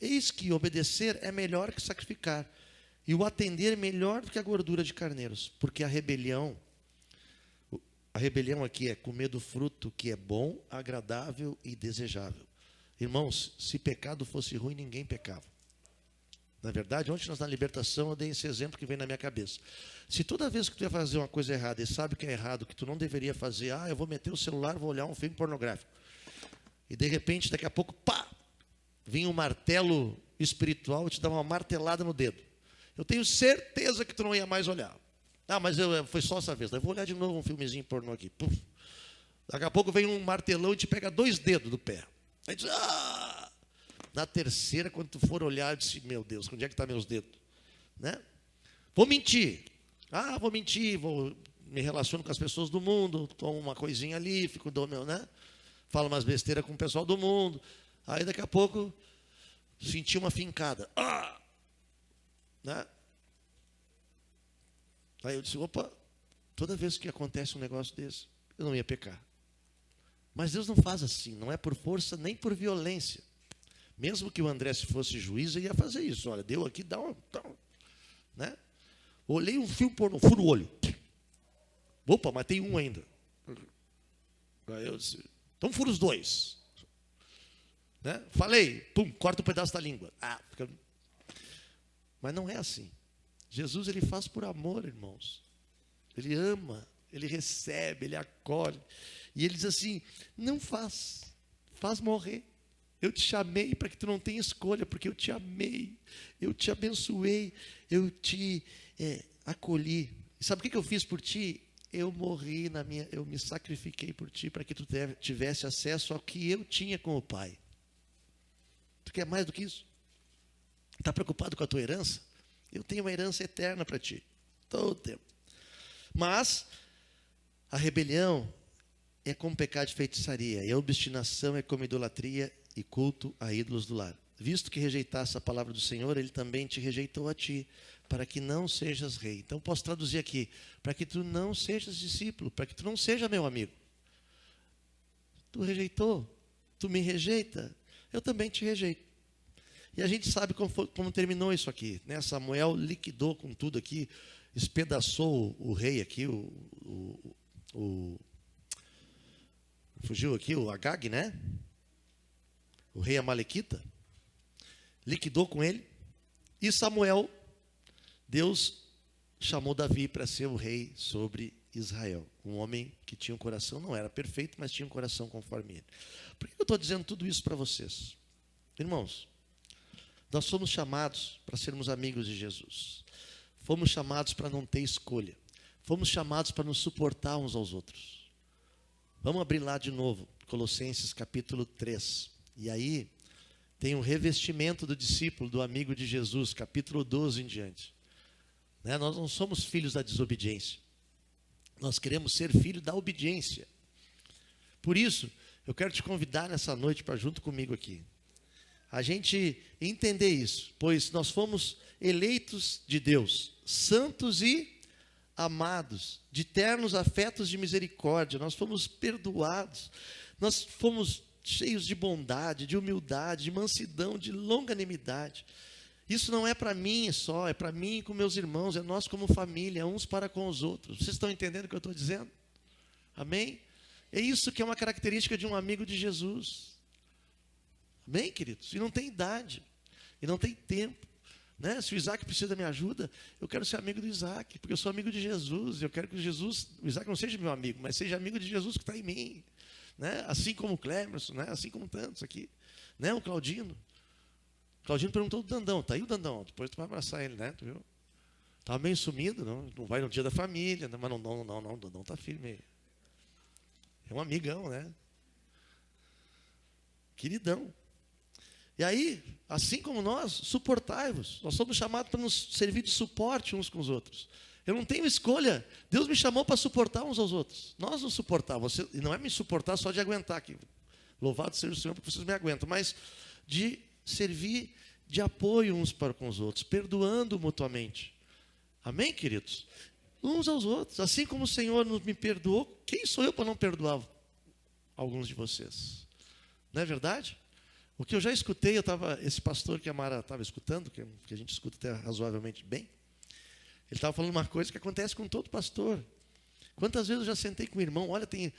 eis que obedecer é melhor que sacrificar, e o atender é melhor do que a gordura de carneiros, porque a rebelião aqui é comer do fruto que é bom, agradável e desejável. Irmãos, se pecado fosse ruim, ninguém pecava. Na verdade, ontem nós na libertação eu dei esse exemplo que vem na minha cabeça. Se toda vez que tu ia fazer uma coisa errada e sabe que é errado, que tu não deveria fazer, eu vou meter o celular, vou olhar um filme pornográfico. E de repente, daqui a pouco, pá, vinha um martelo espiritual e te dá uma martelada no dedo. Eu tenho certeza que tu não ia mais olhar. Mas foi só essa vez. Eu vou olhar de novo um filmezinho pornô aqui. Puf. Daqui a pouco vem um martelão e te pega 2 dedos do pé. Aí diz, Na terceira, quando tu for olhar, eu disse, meu Deus, onde é que estão meus dedos? Né? Vou mentir. Vou mentir, me relaciono com as pessoas do mundo, tomo uma coisinha ali, fico né? Falo umas besteiras com o pessoal do mundo. Aí daqui a pouco senti uma fincada. Né? Aí eu disse, opa, toda vez que acontece um negócio desse, eu não ia pecar. Mas Deus não faz assim, não é por força nem por violência. Mesmo que o André, se fosse juiz, ele ia fazer isso. Olha, deu aqui, dá uma... Né? Olhei um filme pornô, furo o olho. Opa, mas tem um ainda. Aí eu disse, então fura os 2. Né? Falei, pum, corta um pedaço da língua. Mas não é assim. Jesus, ele faz por amor, irmãos. Ele ama, ele recebe, ele acolhe. E ele diz assim, não faz morrer. Eu te chamei para que tu não tenha escolha, porque eu te amei, eu te abençoei, eu te acolhi. E sabe o que eu fiz por ti? Eu morri eu me sacrifiquei por ti, para que tu tivesse acesso ao que eu tinha com o Pai. Tu quer mais do que isso? Está preocupado com a tua herança? Eu tenho uma herança eterna para ti, todo o tempo. Mas a rebelião é como pecado de feitiçaria, e a obstinação é como idolatria e culto a ídolos do lar. Visto que rejeitaste a palavra do Senhor, ele também te rejeitou a ti, para que não sejas rei. Então posso traduzir aqui, para que tu não sejas discípulo, para que tu não seja meu amigo. Tu rejeitou, tu me rejeita, eu também te rejeito. E a gente sabe como terminou isso aqui, né? Samuel liquidou com tudo aqui, espedaçou o rei aqui, fugiu aqui o Agag, né? O rei Amalequita, liquidou com ele. E Samuel, Deus chamou Davi para ser o rei sobre Israel. Um homem que tinha um coração, não era perfeito, mas tinha um coração conforme ele. Por que eu estou dizendo tudo isso para vocês? Irmãos, nós fomos chamados para sermos amigos de Jesus. Fomos chamados para não ter escolha. Fomos chamados para nos suportar uns aos outros. Vamos abrir lá de novo, Colossenses capítulo 3. E aí tem o revestimento do discípulo, do amigo de Jesus, capítulo 12 em diante. Né? Nós não somos filhos da desobediência. Nós queremos ser filhos da obediência. Por isso, eu quero te convidar nessa noite para junto comigo aqui. A gente entender isso, pois nós fomos eleitos de Deus, santos e amados, de ternos afetos de misericórdia, nós fomos perdoados, nós fomos cheios de bondade, de humildade, de mansidão, de longanimidade. Isso não é para mim só, é para mim e com meus irmãos, é nós como família, uns para com os outros. Vocês estão entendendo o que eu estou dizendo? Amém? É isso que é uma característica de um amigo de Jesus. Amém, queridos? E não tem idade, e não tem tempo. Né? Se o Isaac precisa da minha ajuda, eu quero ser amigo do Isaac, porque eu sou amigo de Jesus. Eu quero que o Isaac não seja meu amigo, mas seja amigo de Jesus que está em mim. Né? Assim como o Clemerson, né? Assim como tantos aqui. Né? O Claudino. O Claudino perguntou do Dandão. Está aí o Dandão? Depois tu vai abraçar ele, né? Tu viu? Estava meio sumido, não vai no dia da família, mas não, o Dandão está firme aí. É um amigão, né? Queridão. E aí, assim como nós, suportai-vos. Nós somos chamados para nos servir de suporte uns com os outros. Eu não tenho escolha. Deus me chamou para suportar uns aos outros. Nós nos suportamos. E não é me suportar só de aguentar aqui. Louvado seja o Senhor porque vocês me aguentam. Mas de servir de apoio uns para com os outros. Perdoando mutuamente. Amém, queridos? Uns aos outros. Assim como o Senhor me perdoou, quem sou eu para não perdoar alguns de vocês? Não é verdade? O que eu já escutei, esse pastor que a Mara estava escutando, que a gente escuta até razoavelmente bem, ele estava falando uma coisa que acontece com todo pastor. Quantas vezes eu já sentei com o irmão, olha, tem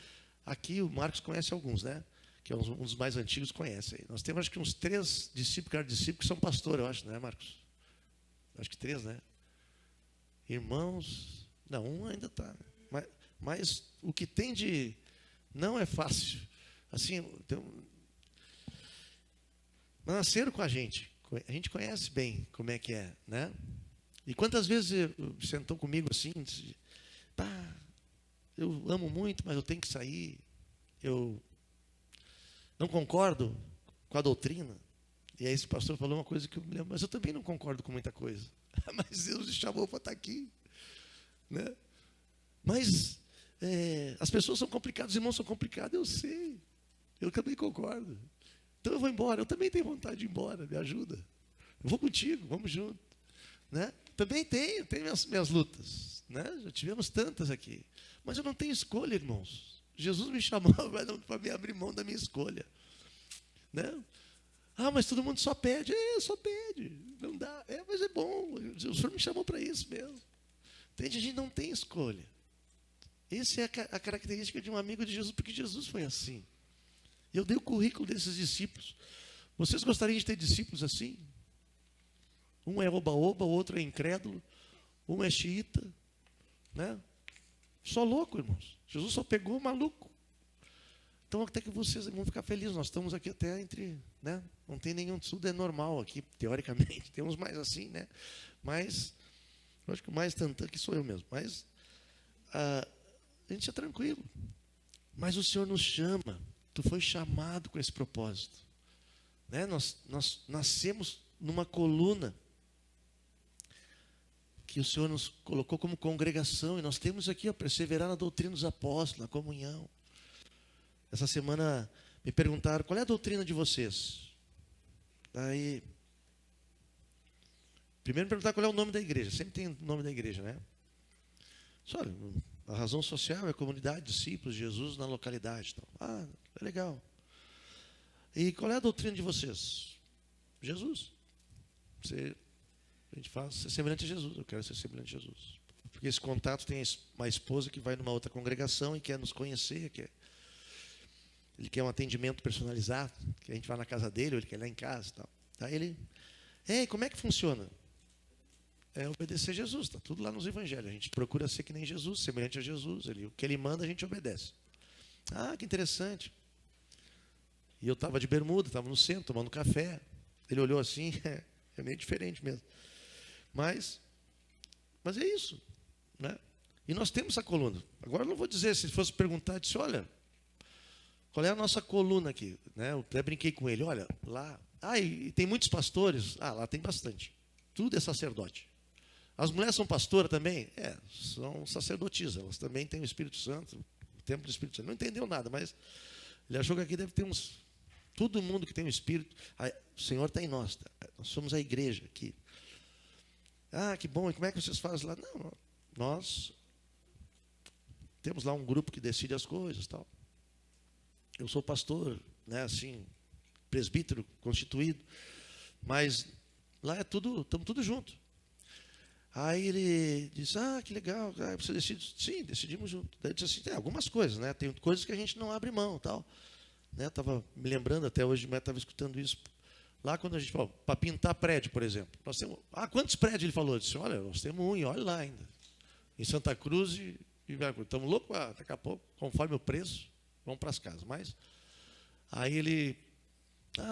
aqui o Marcos conhece alguns, né? Que é um dos mais antigos, conhece aí. Nós temos acho que uns 3 discípulos, cara, discípulos que são pastor, eu acho, né, Marcos? Acho que 3, né? Irmãos, não, um ainda está. Mas o que tem de... Não é fácil. Assim, nasceram com a gente conhece bem como é que é, né? E quantas vezes sentou comigo assim, disse, pá, eu amo muito, mas eu tenho que sair, eu não concordo com a doutrina. E aí esse pastor falou uma coisa que eu me lembro, mas eu também não concordo com muita coisa. Mas Deus me chamou para estar aqui, né? Mas as pessoas são complicadas, os irmãos são complicados, eu sei, eu também concordo. Então eu vou embora, eu também tenho vontade de ir embora, me ajuda. Eu vou contigo, vamos junto. Né? Também tenho minhas lutas. Né? Já tivemos tantas aqui. Mas eu não tenho escolha, irmãos. Jesus me chamou para me abrir mão da minha escolha. Né? Ah, mas todo mundo só pede. Só pede. Não dá. Mas é bom. O Senhor me chamou para isso mesmo. Entende? A gente não tem escolha. Essa é a característica de um amigo de Jesus, porque Jesus foi assim. E eu dei o currículo desses discípulos. Vocês gostariam de ter discípulos assim? Um é oba-oba, o outro é incrédulo, um é xiita, né? Só louco, irmãos. Jesus só pegou o maluco. Então até que vocês vão ficar felizes. Nós estamos aqui até entre, né? Não tem nenhum, tudo é normal aqui, teoricamente. Tem uns mais assim, né? Mas, eu acho que o mais tantã que sou eu mesmo. Mas a gente é tranquilo. Mas o Senhor nos chama. Tu foi chamado com esse propósito. Né? Nós nascemos numa coluna que o Senhor nos colocou como congregação, e nós temos aqui, perseverar na doutrina dos apóstolos, na comunhão. Essa semana me perguntaram, qual é a doutrina de vocês? Aí, Primeiro perguntar qual é o nome da igreja. Sempre tem o nome da igreja, né? Só, olha, a razão social é a comunidade, discípulos de Jesus na localidade. Então, é legal. E qual é a doutrina de vocês? Jesus. A gente faz ser semelhante a Jesus. Eu quero ser semelhante a Jesus. Porque esse contato tem uma esposa que vai numa outra congregação e quer nos conhecer, ele quer um atendimento personalizado, que a gente vá na casa dele, ou ele quer ir lá em casa e tal. Aí ele, como é que funciona? É obedecer a Jesus, está tudo lá nos evangelhos. A gente procura ser que nem Jesus, semelhante a Jesus. O que ele manda, a gente obedece. Que interessante. E eu estava de bermuda, estava no centro, tomando café. Ele olhou assim, é meio diferente mesmo. Mas é isso, né? E nós temos essa coluna. Agora eu não vou dizer, se fosse perguntar, eu disse, olha, qual é a nossa coluna aqui? Né? Eu até brinquei com ele, olha, lá. E tem muitos pastores? Lá tem bastante. Tudo é sacerdote. As mulheres são pastoras também? São sacerdotisas. Elas também têm o Espírito Santo, o templo do Espírito Santo. Não entendeu nada, mas ele achou que aqui deve ter todo mundo que tem o Espírito. O Senhor está em nós. Nós somos a igreja aqui. Que bom. E como é que vocês fazem lá? Não, nós temos lá um grupo que decide as coisas, tal. Eu sou pastor, né, assim, presbítero constituído, mas lá estamos tudo junto. Aí ele disse, que legal, você decide? Sim, decidimos junto. Daí ele disse assim, tem algumas coisas, né? Tem coisas que a gente não abre mão, tal. Né? Estava me lembrando até hoje, mas estava escutando isso. Lá quando a gente falou, para pintar prédio, por exemplo. Nós temos, quantos prédios ele falou? Eu disse, olha, nós temos um, e olha lá ainda. Em Santa Cruz e estamos loucos, daqui a pouco, conforme o preço, vamos para as casas. Mas aí ele,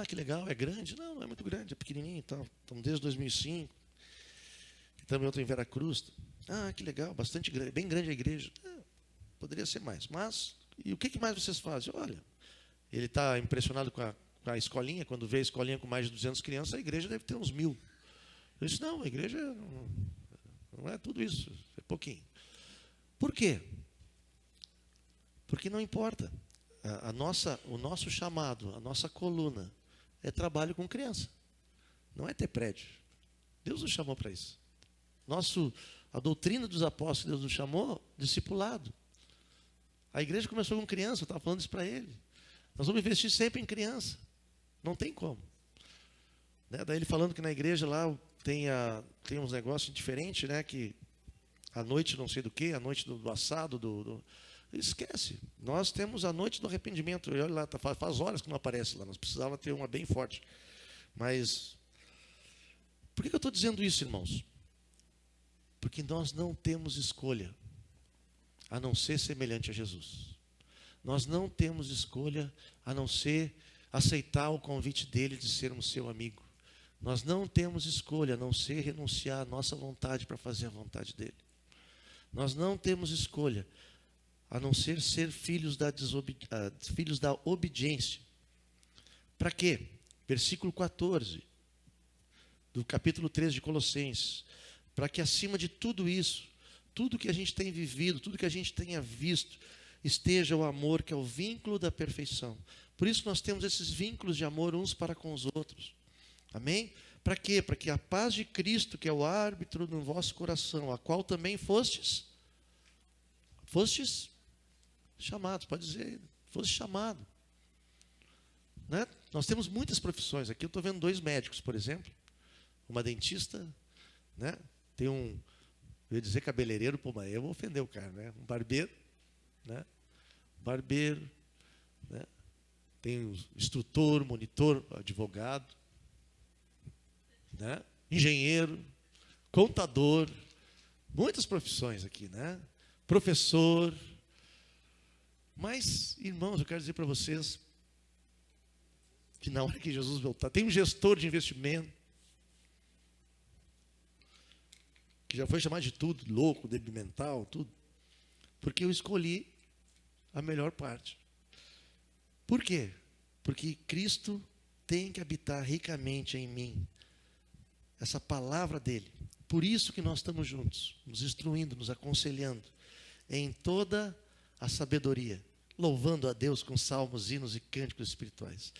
que legal, é grande? Não é muito grande, é pequenininho, então, estamos desde 2005. Também outro em Veracruz. Que legal, bastante grande, bem grande a igreja. Poderia ser mais. Mas, e o que mais vocês fazem? Olha, ele está impressionado com a escolinha. Quando vê a escolinha com mais de 200 crianças, a igreja deve ter uns 1000. Eu disse, não, a igreja não é tudo isso, é pouquinho. Por quê? Porque não importa. O nosso chamado, a nossa coluna, é trabalho com criança. Não é ter prédio. Deus nos chamou para isso. A doutrina dos apóstolos, Deus nos chamou, discipulado. A igreja começou com criança, eu estava falando isso para ele. Nós vamos investir sempre em criança. Não tem como. Né? Daí ele falando que na igreja lá tem uns negócios diferentes, né? Que a noite não sei do que, a noite do assado, esquece. Nós temos a noite do arrependimento. E olha lá, faz horas que não aparece lá. Nós precisávamos ter uma bem forte. Mas, por que eu estou dizendo isso, irmãos? Porque nós não temos escolha a não ser semelhante a Jesus. Nós não temos escolha a não ser aceitar o convite dele de sermos seu amigo. Nós não temos escolha a não ser renunciar à nossa vontade para fazer a vontade dele. Nós não temos escolha a não ser filhos da obediência. Para quê? Versículo 14 do capítulo 13 de Colossenses. Para que acima de tudo isso, tudo que a gente tem vivido, tudo que a gente tenha visto, esteja o amor, que é o vínculo da perfeição. Por isso nós temos esses vínculos de amor uns para com os outros. Amém? Para quê? Para que a paz de Cristo, que é o árbitro no vosso coração, a qual também fostes chamados, pode dizer, foste chamado. Né? Nós temos muitas profissões. Aqui eu estou vendo 2 médicos, por exemplo. Uma dentista, né? Tem eu ia dizer cabeleireiro, mas eu vou ofender o cara, né? Um barbeiro, né? Barbeiro, né? Tem um instrutor, monitor, advogado, né? Engenheiro, contador, muitas profissões aqui, né? Professor. Mas, irmãos, eu quero dizer para vocês que na hora que Jesus voltar, tem um gestor de investimento, que já foi chamado de tudo, louco, débil mental, tudo, porque eu escolhi a melhor parte. Por quê? Porque Cristo tem que habitar ricamente em mim, essa palavra dele. Por isso que nós estamos juntos, nos instruindo, nos aconselhando, em toda a sabedoria, louvando a Deus com salmos, hinos e cânticos espirituais,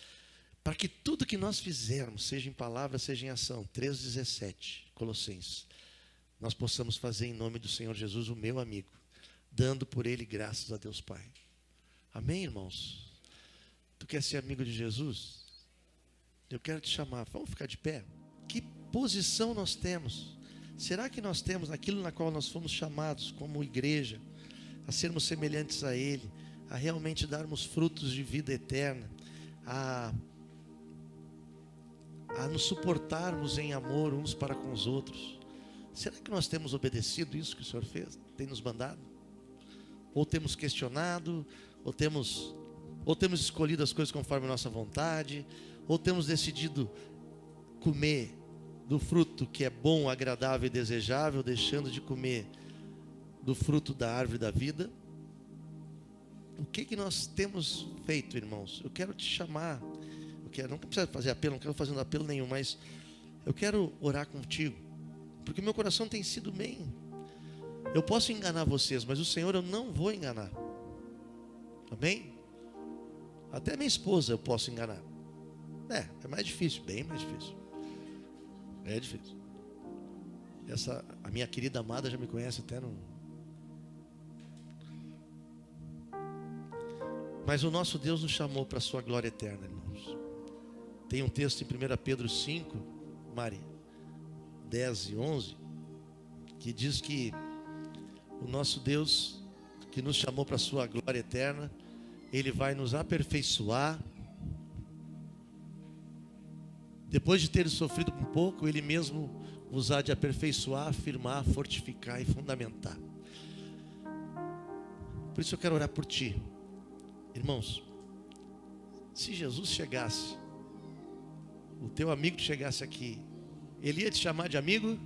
para que tudo que nós fizermos, seja em palavra, seja em ação, 3:17, Colossenses, nós possamos fazer em nome do Senhor Jesus o meu amigo, dando por ele graças a Deus Pai. Amém, irmãos? Tu quer ser amigo de Jesus? Eu quero te chamar, vamos ficar de pé? Que posição nós temos? Será que nós temos aquilo na qual nós fomos chamados como igreja, a sermos semelhantes a Ele, a realmente darmos frutos de vida eterna, a nos suportarmos em amor uns para com os outros? Será que nós temos obedecido isso que o Senhor fez, tem nos mandado? Ou temos questionado, ou temos escolhido as coisas conforme a nossa vontade, ou temos decidido comer do fruto que é bom, agradável e desejável, deixando de comer do fruto da árvore da vida? O que nós temos feito, irmãos? Eu quero te chamar, não precisa fazer apelo, não quero fazer apelo nenhum, mas eu quero orar contigo, porque meu coração tem sido bem. Eu posso enganar vocês, mas o Senhor eu não vou enganar. Amém? Até minha esposa eu posso enganar. É mais difícil, bem mais difícil. É difícil. A minha querida amada já me conhece até no... Mas o nosso Deus nos chamou para a sua glória eterna, irmãos. Tem um texto em 1 Pedro 5, Mari, 10 e 11, que diz que o nosso Deus, que nos chamou para a sua glória eterna, Ele vai nos aperfeiçoar. Depois de ter sofrido um pouco, Ele mesmo vos há de aperfeiçoar, afirmar, fortificar e fundamentar. Por isso eu quero orar por ti. Irmãos, se Jesus chegasse, o teu amigo chegasse aqui, ele ia te chamar de amigo?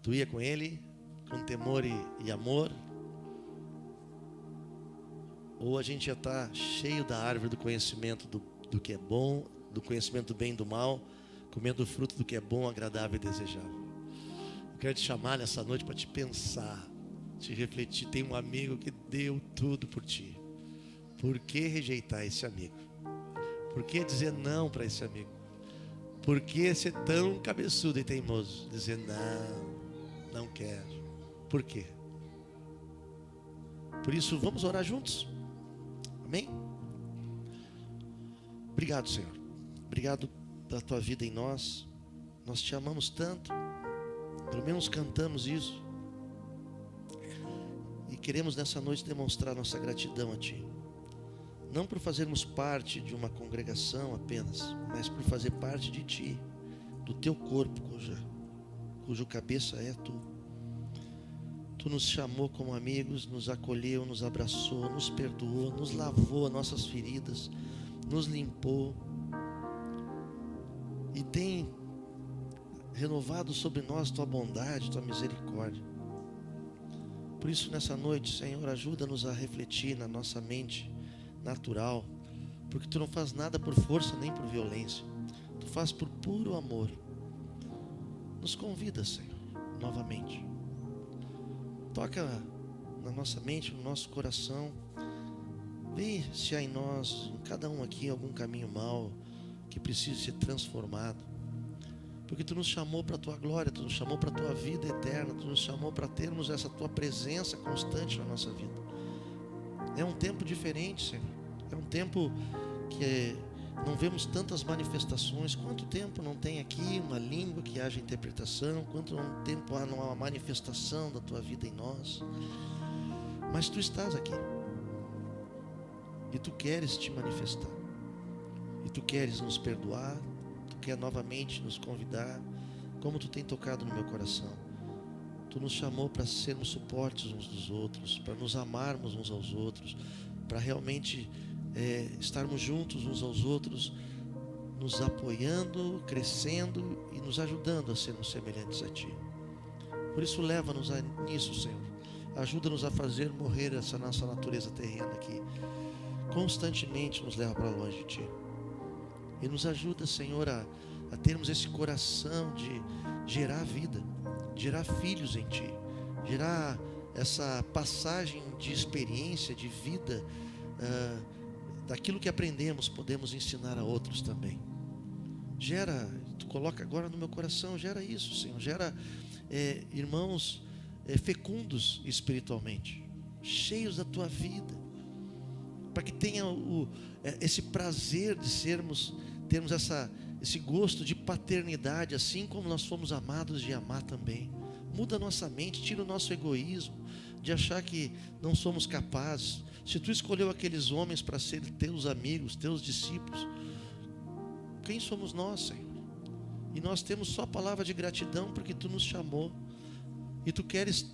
Tu ia com ele, com temor e amor? Ou a gente já está cheio da árvore do conhecimento do que é bom, do conhecimento do bem e do mal, comendo o fruto do que é bom, agradável e desejável? Eu quero te chamar nessa noite para te pensar, te refletir. Tem um amigo que deu tudo por ti. Por que rejeitar esse amigo? Por que dizer não para esse amigo? Por que ser tão cabeçudo e teimoso? Dizer não quero. Por quê? Por isso vamos orar juntos. Amém? Obrigado, Senhor. Obrigado pela tua vida em nós. Nós te amamos tanto. Pelo menos cantamos isso. E queremos nessa noite demonstrar nossa gratidão a ti. Não por fazermos parte de uma congregação apenas, mas por fazer parte de ti, do teu corpo, cujo cabeça é tu. Tu nos chamou como amigos, nos acolheu, nos abraçou, nos perdoou, nos lavou as nossas feridas, nos limpou e tem renovado sobre nós tua bondade, tua misericórdia. Por isso nessa noite, Senhor, ajuda-nos a refletir na nossa mente natural, porque tu não faz nada por força nem por violência, tu faz por puro amor. Nos convida, Senhor, novamente. Toca na nossa mente, no nosso coração. Vê se há em nós, em cada um aqui, algum caminho mau que precise ser transformado. Porque tu nos chamou para a tua glória, tu nos chamou para a tua vida eterna, tu nos chamou para termos essa tua presença constante na nossa vida. É um tempo diferente, Senhor. É um tempo que não vemos tantas manifestações. Quanto tempo não tem aqui uma língua que haja não há uma manifestação da tua vida em nós? Mas tu estás aqui. E tu queres te manifestar. E tu queres nos perdoar. Tu quer novamente nos convidar, como tu tem tocado no meu coração. Tu nos chamou para sermos suportes uns dos outros, para nos amarmos uns aos outros, para realmente estarmos juntos uns aos outros, nos apoiando, crescendo e nos ajudando a sermos semelhantes a Ti. Por isso leva-nos nisso, Senhor. Ajuda-nos a fazer morrer essa nossa natureza terrena que constantemente nos leva para longe de Ti. E nos ajuda, Senhor, a termos esse coração de gerar vida, gerar filhos em Ti, gerar essa passagem de experiência, de vida, daquilo que aprendemos, podemos ensinar a outros também. coloca agora no meu coração, gera isso, Senhor. Gera irmãos fecundos espiritualmente, cheios da Tua vida, para que tenha esse prazer de termos esse gosto de paternidade, assim como nós fomos amados de amar também. Muda a nossa mente, tira o nosso egoísmo de achar que não somos capazes. Se Tu escolheu aqueles homens para serem Teus amigos, Teus discípulos, quem somos nós, Senhor? E nós temos só palavra de gratidão porque Tu nos chamou. E Tu queres,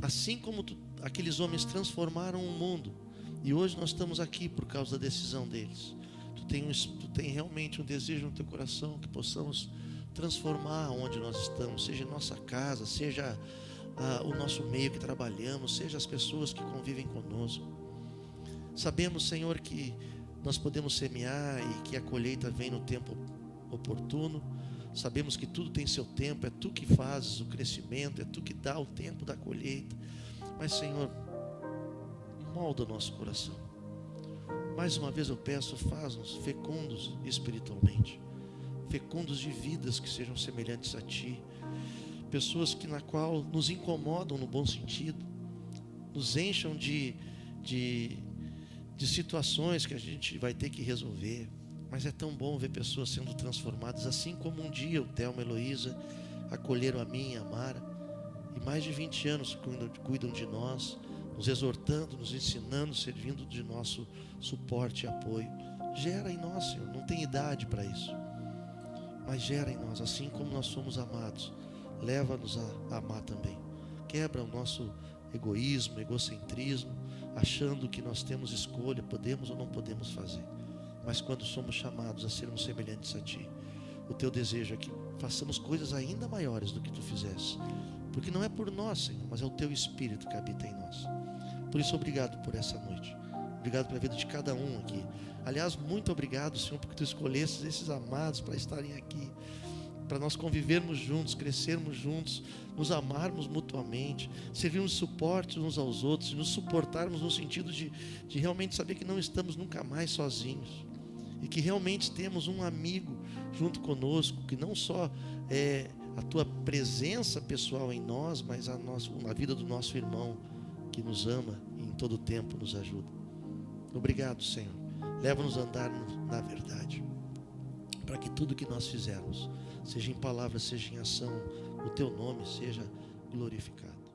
assim como aqueles homens transformaram o mundo, e hoje nós estamos aqui por causa da decisão deles. Tu tem realmente um desejo no Teu coração que possamos transformar onde nós estamos, seja em nossa casa, seja o nosso meio que trabalhamos, seja as pessoas que convivem conosco. Sabemos, Senhor, que nós podemos semear e que a colheita vem no tempo oportuno. Sabemos que tudo tem seu tempo, é Tu que fazes o crescimento, é Tu que dá o tempo da colheita. Mas, Senhor, molda o nosso coração. Mais uma vez eu peço, faz-nos fecundos espiritualmente, fecundos de vidas que sejam semelhantes a Ti, pessoas na qual nos incomodam no bom sentido, nos encham de situações que a gente vai ter que resolver. Mas é tão bom ver pessoas sendo transformadas, assim como um dia o Thelma e a Heloísa acolheram a mim e a Mara, e mais de 20 anos cuidam de nós, nos exortando, nos ensinando, servindo de nosso suporte e apoio. Gera em nós, Senhor, não tem idade para isso, mas gera em nós, assim como nós somos amados, leva-nos a amar também. Quebra o nosso egoísmo, egocentrismo, achando que nós temos escolha, podemos ou não podemos fazer. Mas quando somos chamados a sermos semelhantes a Ti, o Teu desejo é que façamos coisas ainda maiores do que Tu fizeste, porque não é por nós, Senhor, mas é o Teu Espírito que habita em nós. Por isso, obrigado por essa noite, obrigado pela vida de cada um aqui. Aliás, muito obrigado, Senhor, porque Tu escolhestes esses amados para estarem aqui, para nós convivermos juntos, crescermos juntos, nos amarmos mutuamente, servirmos de suporte uns aos outros, nos suportarmos no sentido de realmente saber que não estamos nunca mais sozinhos, e que realmente temos um amigo junto conosco, que não só é a Tua presença pessoal em nós, mas a vida do nosso irmão que nos ama e em todo tempo nos ajuda. Obrigado, Senhor. Leva-nos a andar na verdade, para que tudo que nós fizermos, seja em palavra, seja em ação, o Teu nome seja glorificado.